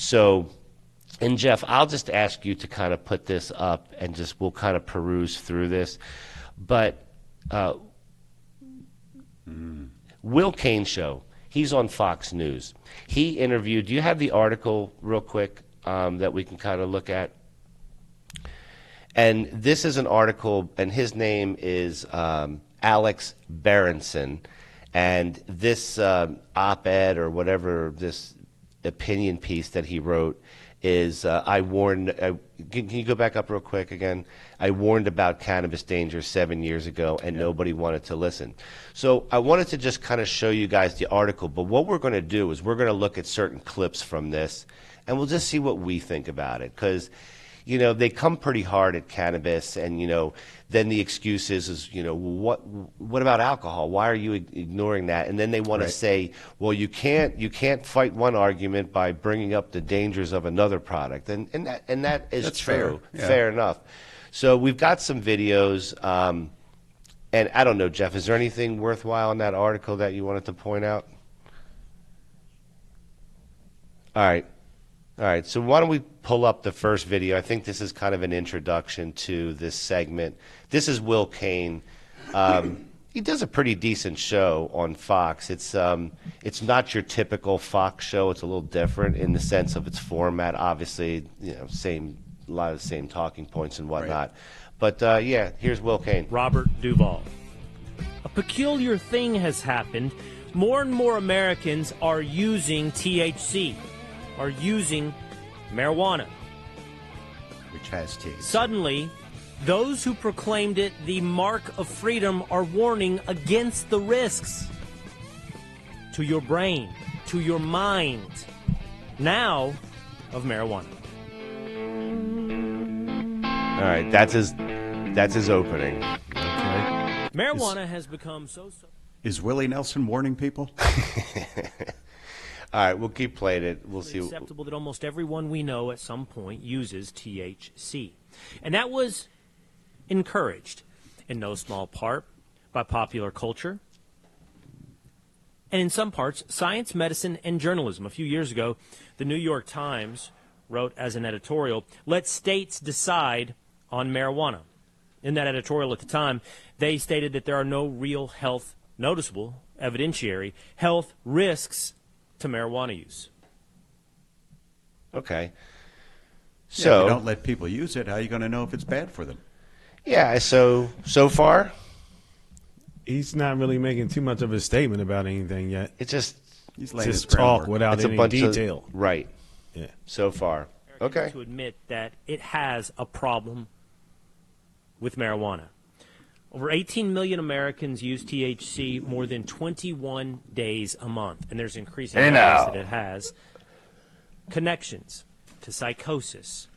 So, and Jeff, I'll just ask you to kind of put this up and just we'll kind of peruse through this. But Will Cain show, he's on Fox News. He interviewed, do you have the article real quick that we can kind of look at? And this is an article, and his name is Alex Berenson. And this op-ed or whatever, this opinion piece that he wrote is, I warned, can you go back up real quick again? I warned about cannabis danger 7 years ago, and nobody wanted to listen. So I wanted to just kind of show you guys the article, but what we're going to do is we're going to look at certain clips from this, and we'll just see what we think about it. Because, you know, they come pretty hard at cannabis, and, you know, then the excuse is, you know, what about alcohol? Why are you ignoring that? And then they want to say, well, you can't fight one argument by bringing up the dangers of another product, and that is That's true, fair. fair enough. So we've got some videos, and I don't know, Jeff, is there anything worthwhile in that article that you wanted to point out? All right, so why don't we pull up the first video? I think this is kind of an introduction to this segment. This is Will Cain. He does a pretty decent show on Fox. It's not your typical Fox show. It's a little different in the sense of its format. Obviously, you know, a lot of the same talking points and whatnot. But yeah, here's Will Cain. Robert Duvall. A peculiar thing has happened. More and more Americans are using THC. Are using marijuana. Which has THC. Suddenly, those who proclaimed it the mark of freedom are warning against the risks to your brain, to your mind, now of marijuana. All right, that's his opening. Okay. Marijuana has become so. Is Willie Nelson warning people? All right, we'll keep playing it. We'll see. Acceptable that almost everyone we know at some point uses THC. And that was encouraged in no small part by popular culture and in some parts science, medicine, and journalism. A few years ago, the New York Times wrote as an editorial, "Let states decide on marijuana." In that editorial at the time, they stated that there are no real noticeable evidentiary health risks to marijuana use. Okay. So if you don't let people use it, how are you going to know if it's bad for them? Yeah, so far he's not really making too much of a statement about anything yet. it's just talk without it's any a bunch detail. of, right. Yeah. So far. Okay. To admit that it has a problem with marijuana. Over 18 million Americans use THC more than 21 days a month, and there's increasing evidence that it has connections to psychosis,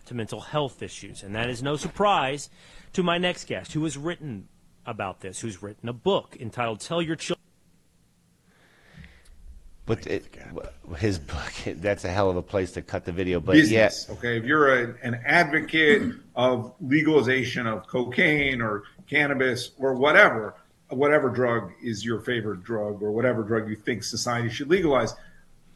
to mental health issues, and that is no surprise to my next guest, who has written about this, who's written a book entitled "Tell Your Children." But his book, that's a hell of a place to cut the video. But business, yeah. Okay, if you're an advocate of legalization of cocaine or cannabis or whatever drug is your favorite drug or whatever drug you think society should legalize,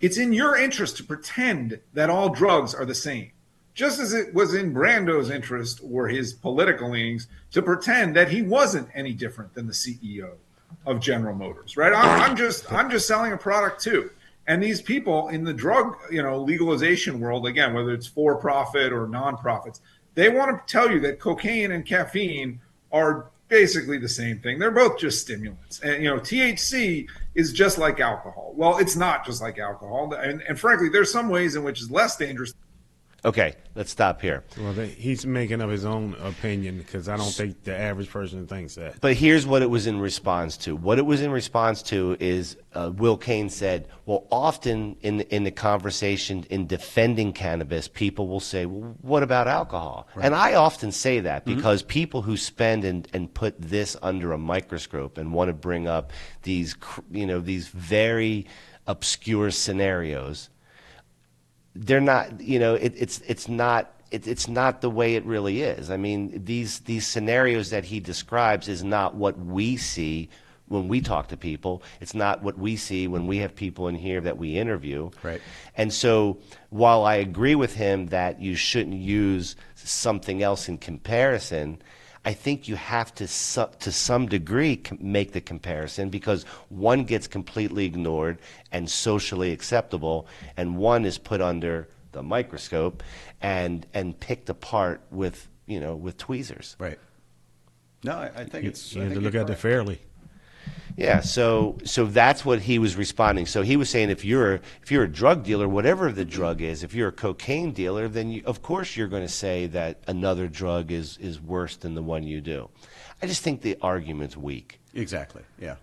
it's in your interest to pretend that all drugs are the same. Just as it was in Brando's interest or his political leanings to pretend that he wasn't any different than the CEO of General Motors, right? I'm just selling a product too. And these people in the drug, legalization world, again, whether it's for profit or nonprofits, they want to tell you that cocaine and caffeine are basically the same thing. They're both just stimulants. And, THC is just like alcohol. Well, it's not just like alcohol. And frankly, there's some ways in which it's less dangerous. Okay, let's stop here. Well, he's making up his own opinion because I don't think the average person thinks that. But here's what it was in response to. What it was in response to is Will Cain said, well, often in the conversation in defending cannabis, people will say, well, what about alcohol? Right. And I often say that because people who spend and put this under a microscope and want to bring up these very obscure scenarios, they're not, it's not the way it really is. I mean, these scenarios that he describes is not what we see when we talk to people. It's not what we see when we have people in here that we interview. Right. And so while I agree with him that you shouldn't use something else in comparison, I think you have to some degree make the comparison, because one gets completely ignored and socially acceptable, and one is put under the microscope and picked apart with tweezers. Right. No, I think it's. You I have to think look you're at it correct. fairly. Yeah, so that's what he was responding. So he was saying if you're a drug dealer, whatever the drug is, if you're a cocaine dealer, then of course you're going to say that another drug is worse than the one you do. I just think the argument's weak. Exactly. Yeah.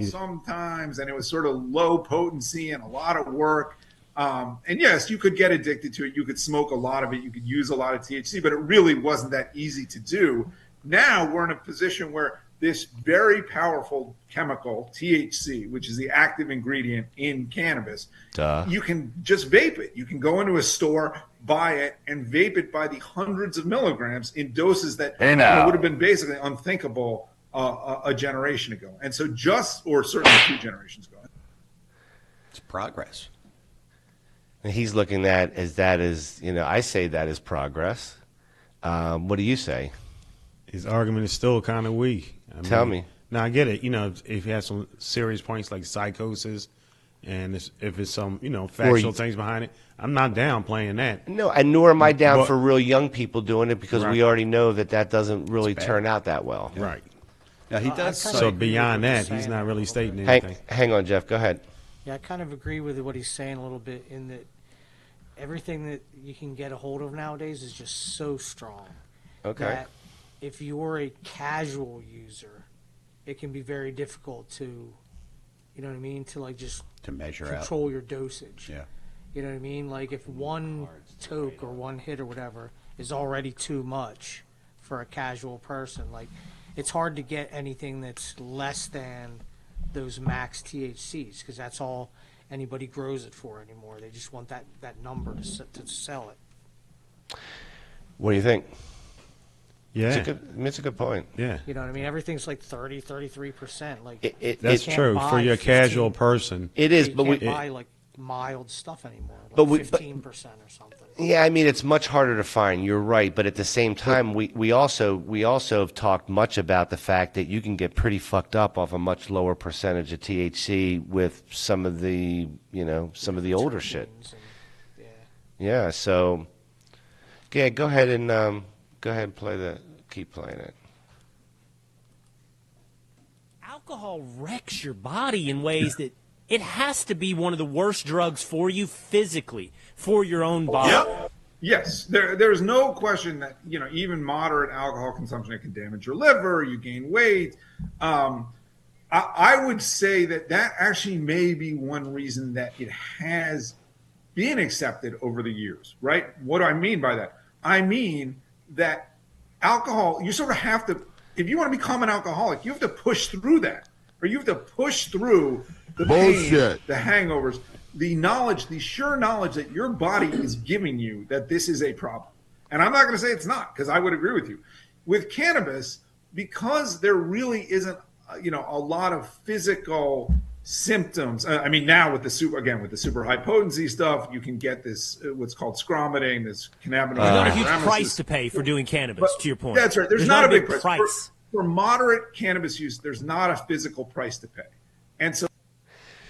Sometimes, and it was sort of low potency and a lot of work. And yes, you could get addicted to it. You could smoke a lot of it. You could use a lot of THC, but it really wasn't that easy to do. Now we're in a position where this very powerful chemical, THC, which is the active ingredient in cannabis, you can just vape it. You can go into a store, buy it, and vape it by the hundreds of milligrams in doses that would have been basically unthinkable a generation ago. And so or certainly 2 generations ago. It's progress. And he's looking at I say that is progress. What do you say? His argument is still kind of weak. Tell me. Now, I get it. If he has some serious points like psychosis, and if it's some, factual things behind it, I'm not down playing that. No, and nor am I down for real young people doing it, because we already know that doesn't really turn out that well. Yeah. Right. Now, he does. So beyond that, he's not really stating anything. Hang on, Jeff. Go ahead. Yeah, I kind of agree with what he's saying a little bit, in that everything that you can get a hold of nowadays is just so strong. Okay. That if you're a casual user, it can be very difficult to, to measure control your dosage. Yeah. You know what I mean? Like if one toke or one hit or whatever is already too much for a casual person, like it's hard to get anything that's less than those max THCs, because that's all anybody grows it for anymore. They just want that number to sell it. What do you think? Yeah. It's a good point. Yeah. You know what I mean? Everything's like 30, 33%. Like that's true for your casual person. It is, you but can't buy like mild stuff anymore. Like but 15% or something. Yeah, I mean, it's much harder to find. You're right, but at the same time, we also have talked much about the fact that you can get pretty fucked up off a much lower percentage of THC with some of the older shit. Yeah. So, yeah, go ahead and keep playing it. Alcohol wrecks your body in ways that it has to be one of the worst drugs for you physically, for your own body. Yep. Yes, there's no question that even moderate alcohol consumption, it can damage your liver, you gain weight. I would say that actually may be one reason that it has been accepted over the years, right? What do I mean by that? I mean that alcohol, you sort of have to, if you want to become an alcoholic, you have to push through that, or you have to push through the pain, the hangovers, the knowledge, the sure knowledge that your body is giving you that this is a problem. And I'm not going to say it's not, because I would agree with you. With cannabis, because there really isn't, a lot of physical symptoms. I mean, now with the super high potency stuff, you can get this what's called scromiting, this cannabinoid. There's not a huge price to pay for doing cannabis. To your point, that's right. There's not a big price. For moderate cannabis use, there's not a physical price to pay, and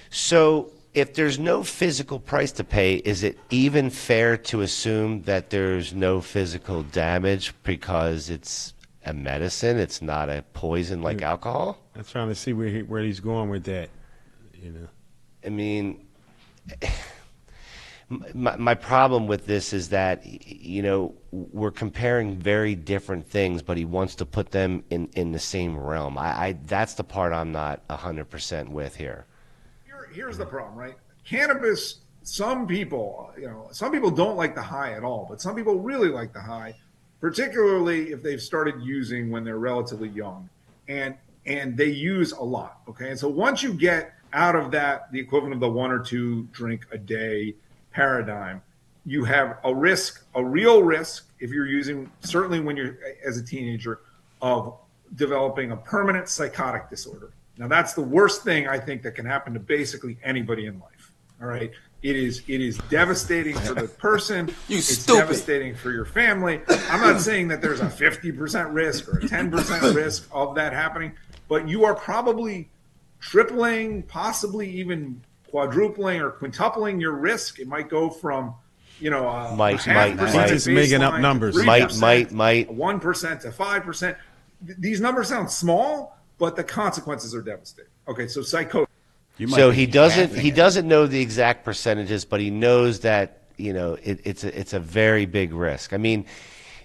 so if there's no physical price to pay, is it even fair to assume that there's no physical damage because it's a medicine? It's not a poison like alcohol? I'm trying to see where he's going with that. I mean, my problem with this is that, we're comparing very different things, but he wants to put them in the same realm. That's the part I'm not 100% with here. Here's the problem, right? Cannabis, some people don't like the high at all, but some people really like the high, particularly if they've started using when they're relatively young, and they use a lot. Okay, and so once you get out of that, the equivalent of the 1 or 2 drink a day paradigm, you have a real risk, if you're using, certainly when you're as a teenager, of developing a permanent psychotic disorder. Now, that's the worst thing I think that can happen to basically anybody in life. All right. It is devastating for the person. It's devastating for your family. I'm not saying that there's a 50% risk or a 10% risk of that happening, but you are probably tripling, possibly even quadrupling or quintupling your risk. It might go from, might just making up numbers. Might 1% to 5%. These numbers sound small, but the consequences are devastating. Okay, so psychosis. So he doesn't know the exact percentages, but he knows that it's a very big risk. I mean,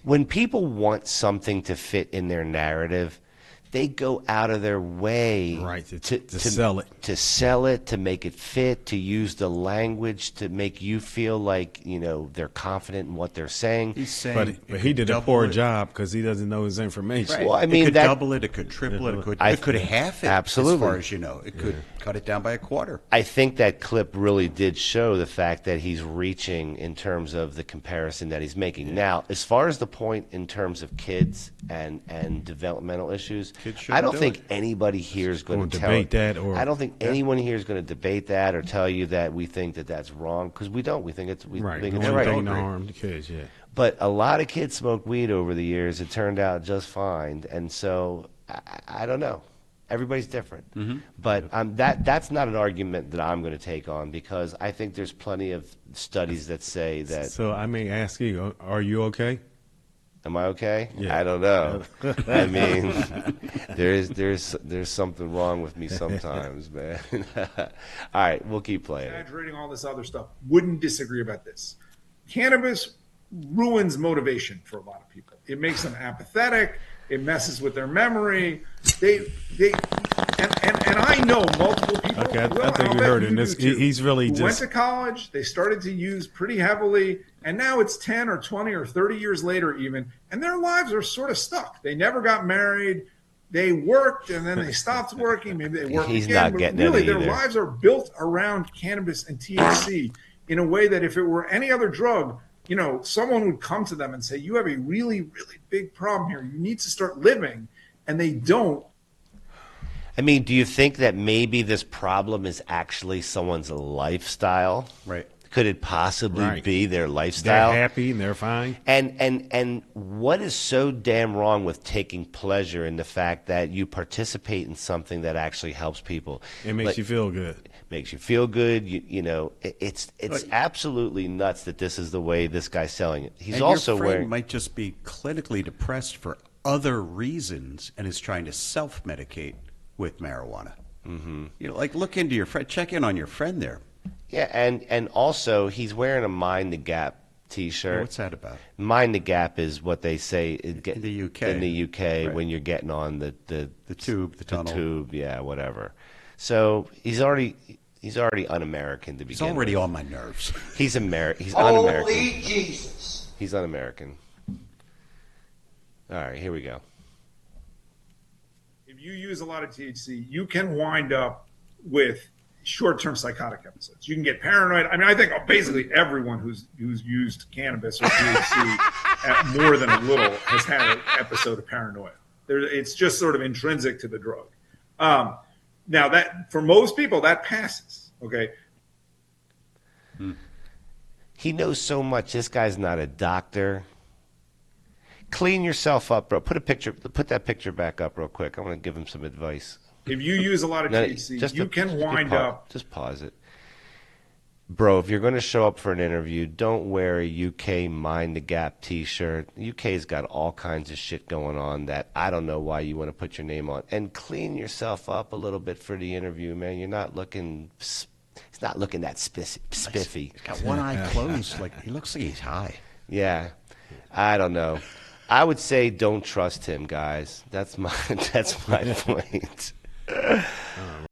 when people want something to fit in their narrative, they go out of their way to sell it. To sell it, to make it fit, to use the language to make you feel like, they're confident in what they're saying. He's saying but he did a poor job because he doesn't know his information. Right. Well, I mean, it could double it, it could triple it, it could half it. Absolutely. As far as you know. It could cut it down by a quarter. I think that clip really did show the fact that he's reaching in terms of the comparison that he's making. Yeah. Now, as far as the point in terms of kids and developmental issues, I don't think anybody here is going to debate that. I don't think anyone here is going to debate that or tell you that we think that that's wrong, because we don't. We think it's right. Think it's right. To harm the kids, yeah. But a lot of kids smoked weed over the years. It turned out just fine, and so I don't know. Everybody's different, but that's not an argument that I'm going to take on, because I think there's plenty of studies that say that. So I may ask you, are you okay? Am I okay? Yeah. I don't know. I mean, there's something wrong with me sometimes, man. All right, we'll keep playing. Exaggerating all this other stuff. Wouldn't disagree about this. Cannabis ruins motivation for a lot of people. It makes them apathetic. It messes with their memory. And I know multiple people. Okay, I think we heard it. He's really who just went to college. They started to use pretty heavily, and now it's 10 or 20 or 30 years later even, and their lives are sort of stuck. They never got married. They worked, and then they stopped working. Maybe they worked He's again. not getting but really, it their either. lives are built around cannabis and THC in a way that if it were any other drug, someone would come to them and say, you have a really, really big problem here. You need to start living. And they don't. I mean, do you think that maybe this problem is actually someone's lifestyle? Right. Could it possibly be their lifestyle? They're happy and they're fine. And what is so damn wrong with taking pleasure in the fact that you participate in something that actually helps people? It makes you feel good. Makes you feel good. It's absolutely nuts that this is the way this guy's selling it. He's also your friend wearing. might just be clinically depressed for other reasons and is trying to self-medicate with marijuana. Mm-hmm. Look into your friend, check in on your friend there. Yeah, and also he's wearing a Mind the Gap T-shirt. What's that about? Mind the Gap is what they say in the UK. In the UK, right. When you're getting on the tube, the tunnel, tube, yeah, whatever. So he's already un-American to begin. He's already with. on my nerves. He's un-American. Holy Jesus! He's un-American. All right, here we go. If you use a lot of THC, you can wind up with short-term psychotic episodes. You can get paranoid. I mean, I think basically everyone who's used cannabis or THC at more than a little has had an episode of paranoia. It's just sort of intrinsic to the drug. Now, that for most people, that passes. Okay. He knows so much. This guy's not a doctor. Clean yourself up, bro. Put that picture back up real quick. I want to give him some advice. If you use a lot of THC, you can wind up. Just pause it. Bro, if you're going to show up for an interview, don't wear a UK Mind the Gap T-shirt. UK's got all kinds of shit going on that I don't know why you want to put your name on. And clean yourself up a little bit for the interview, man. You're not looking. He's not looking that spiffy. He's got one eye closed. He looks like he's high. Yeah, I don't know. I would say don't trust him, guys. That's my point.